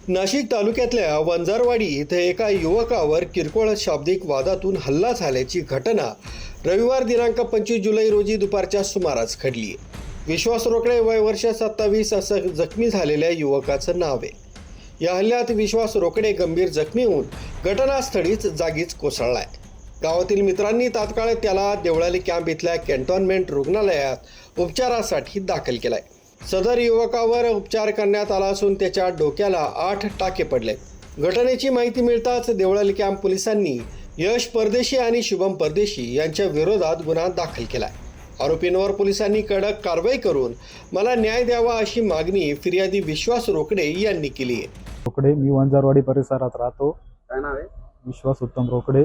नाशिक तालुक्यातल्या वंजारवाडी इथे एका युवकावर किरकोळ शाब्दिक वादातून हल्ला झाल्याची घटना रविवार दिनांक 25 जुलै रोजी दुपारच्या सुमारास घडली आहे। विश्वास रोकडे वय वर्ष 27 असं जखमी झालेल्या युवकाचं नाव आहे। या हल्ल्यात विश्वास रोकडे गंभीर जखमी होऊन घटनास्थळीच जागीच कोसळलाय। गावातील मित्रांनी तात्काळ त्याला देवळाली कॅम्प इथल्या कॅन्टोन्मेंट रुग्णालयात उपचारासाठी दाखल केलाय। सदर युवकावर उपचार करण्यात आला असून त्याच्या डोक्याला 8 टाके पडले। घटनेची माहिती मिळताच देवळाली कॅम्प पोलिसांनी यश परदेशी आणि शुभम परदेशी यांच्या विरोधात गुन्हा दाखल केलाय। आरोपींवर पोलिसांनी कडक कारवाई करून मला न्याय द्यावा अशी मागणी फिर्यादी विश्वास रोकडे यांनी केली आहे। रोकडे, मी वंजारवाडी परिसरात राहतो। काय नाव आहे? विश्वास उत्तम रोकडे।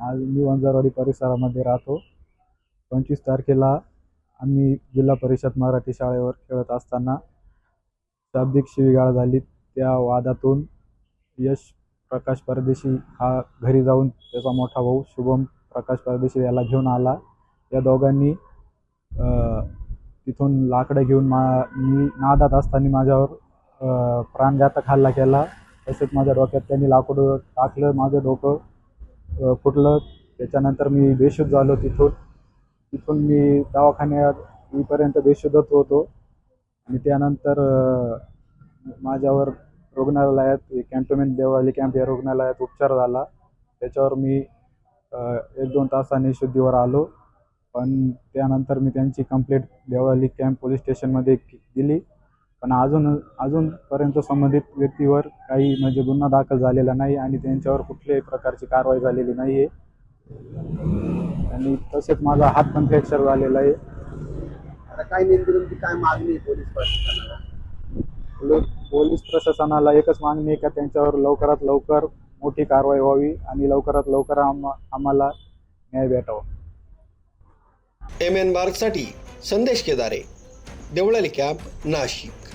आज मी वंजारवाडी परिसरामध्ये राहतो। 25 तारखेला आम्ही जिल्हा परिषद मराठी शाळेवर खेळत असताना शाब्दिक शिवीगाळ झाली। त्या वादातून यश प्रकाश परदेशी हा घरी जाऊन त्याचा मोठा भाऊ शुभम प्रकाश परदेशी याला घेऊन आला। या दोघांनी तिथून लाकडं घेऊन मी नादात असताना माझ्यावर प्राणघातक हल्ला केला। तसेच माझ्या डोक्यात त्यांनी लाकूड टाकलं, माझं डोकं फुटलं। त्याच्यानंतर मी बेशुद्ध झालो। तिथून मी दवाखान्यात येईपर्यंत बेशुद्धच होतो आणि त्यानंतर माझ्यावर रुग्णालयात कॅन्टोन्मेंट देवळाली कॅम्प या रुग्णालयात उपचार झाला। त्याच्यावर मी 1-2 तासांनी शुद्धीवर आलो, पण त्यानंतर मी त्यांची कंप्लेंट देवळाली कॅम्प पोलीस स्टेशनमध्ये दिली, पण अजूनपर्यंत संबंधित व्यक्तीवर काही म्हणजे गुन्हा दाखल झालेला नाही आणि त्यांच्यावर कुठल्याही प्रकारची कारवाई झालेली नाही आहे। आणि तसेच माझा हात पण फ्रॅक्चर झालेला आहे। आता काय नेमकी काय मागणी आहे पोलीस प्रशासनाला? पोलीस प्रशासनाला एकच मागणी आहे का त्यांच्यावर लवकरात लवकर मोठी कारवाई व्हावी आणि लवकरात लवकर आम्हाला न्याय भेटावा। MN मार्गसाठी संदेश केदारे, देवळाली कॅम्प, नाशिक।